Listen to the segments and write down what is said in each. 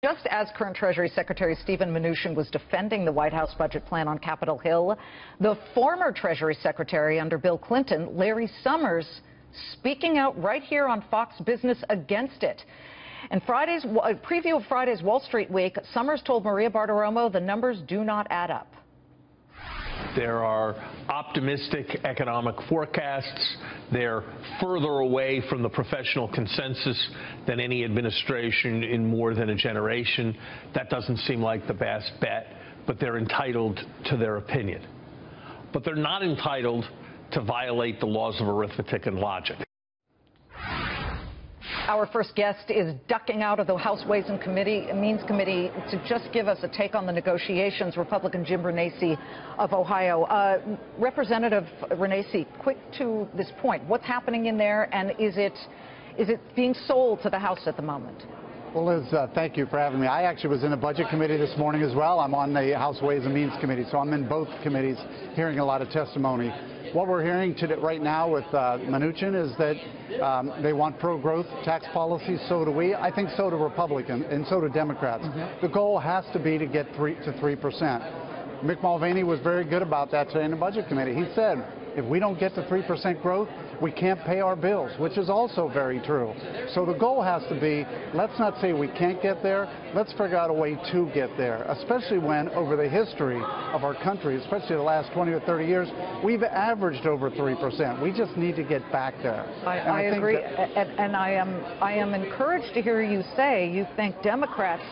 Just as current Treasury Secretary Steven Mnuchin was defending the White House budget plan on Capitol Hill, the former Treasury Secretary under Bill Clinton, Larry Summers, speaking out right here on Fox Business against it. In Friday's preview of Friday's Wall Street Week, Summers told Maria Bartiromo the numbers do not add up. There are optimistic economic forecasts. They're further away from the professional consensus than any administration in more than a generation. That doesn't seem like the best bet, but they're entitled to their opinion. But they're not entitled to violate the laws of arithmetic and logic. Our first guest is ducking out of the House Ways and Means Committee to just give us a take on the negotiations. Republican Jim Renacci of Ohio. Representative Renacci, quick to this point, what's happening in there, and is it being sold to the House at the moment? Well, Liz, thank you for having me. I actually was in the Budget Committee this morning as well. I'm on the House Ways and Means Committee, so I'm in both committees hearing a lot of testimony. What we're hearing right now with Mnuchin is that they want pro-growth tax policies. So do we. I think so do Republicans, and so do Democrats. The goal has to be to get to 3%. Mick Mulvaney was very good about that today in the Budget Committee. He said, if we don't get to 3% growth, we can't pay our bills, which is also very true. So the goal has to be, let's not say we can't get there, let's figure out a way to get there, especially when over the history of our country, especially the last 20 or 30 years, we've averaged over 3%. We just need to get back there. I agree, and I am encouraged to hear you say you think Democrats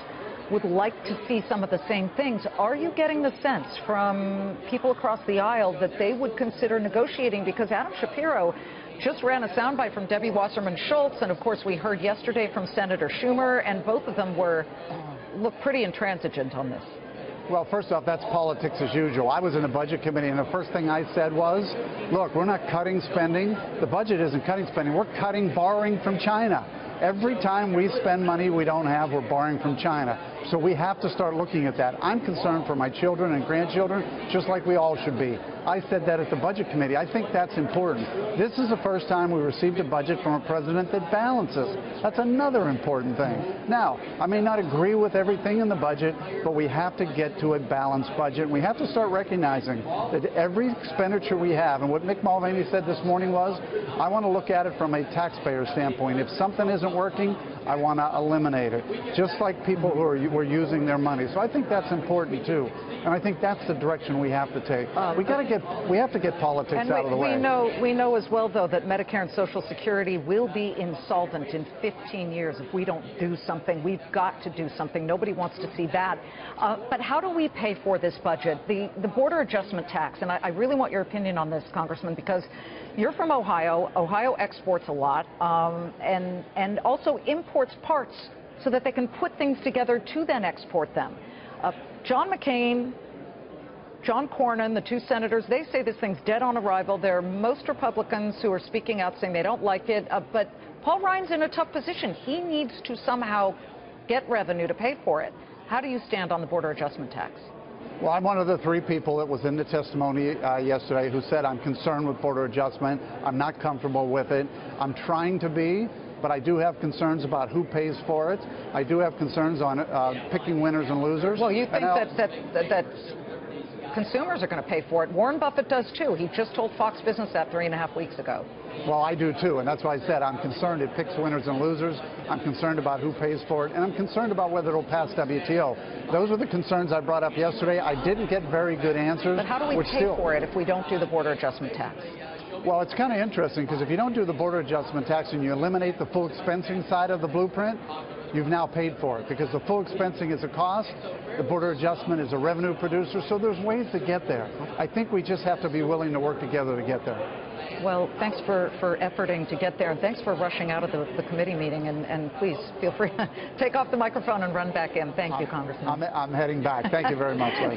would like to see some of the same things. Are you getting the sense from people across the aisle that they would consider negotiating? Because Adam Shapiro just ran a soundbite from Debbie Wasserman Schultz, and of course we heard yesterday from Senator Schumer, and both of them look pretty intransigent on this. Well, first off, that's politics as usual. I was in the Budget Committee, and the first thing I said was, look, we're not cutting spending. The budget isn't cutting spending. We're cutting borrowing from China. Every time we spend money we don't have, we're borrowing from China. So we have to start looking at that. I'm concerned for my children and grandchildren, just like we all should be. I said that at the Budget Committee. I think that's important. This is the first time we received a budget from a president that balances. That's another important thing. Now, I may not agree with everything in the budget, but we have to get to a balanced budget. We have to start recognizing that every expenditure we have, and what Mick Mulvaney said this morning was, I want to look at it from a taxpayer standpoint. If something isn't working, I want to eliminate it, just like people who were using their money. So I think that's important too, and I think that's the direction we have to take. We have to get politics out of the way. We know as well, though, that Medicare and Social Security will be insolvent in 15 years if we don't do something. We've got to do something. Nobody wants to see that. But how do we pay for this budget? The border adjustment tax, and I really want your opinion on this, Congressman, because you're from Ohio. Ohio exports a lot, and also imports parts so that they can put things together to then export them. John McCain, John Cornyn, the two senators, they say this thing's dead on arrival. There are most Republicans who are speaking out saying they don't like it. But Paul Ryan's in a tough position. He needs to somehow get revenue to pay for it. How do you stand on the border adjustment tax? Well, I'm one of the three people that was in the testimony yesterday who said I'm concerned with border adjustment. I'm not comfortable with it. I'm trying to be, but I do have concerns about who pays for it. I do have concerns on picking winners and losers. Well, you think that consumers are going to pay for it. Warren Buffett does too. He just told Fox Business that 3.5 weeks ago. Well, I do too, and that's why I said I'm concerned it picks winners and losers. I'm concerned about who pays for it, and I'm concerned about whether it'll pass WTO. Those were the concerns I brought up yesterday. I didn't get very good answers. But how do we pay for it if we don't do the border adjustment tax? Well, it's kind of interesting because if you don't do the border adjustment tax and you eliminate the full expensing side of the blueprint, you've now paid for it because the full expensing is a cost, the border adjustment is a revenue producer, so there's ways to get there. I think we just have to be willing to work together to get there. Well, thanks for efforting to get there, and thanks for rushing out of the committee meeting, and please feel free to take off the microphone and run back in. Thank you, Congressman. I'm heading back. Thank you very much, Lee.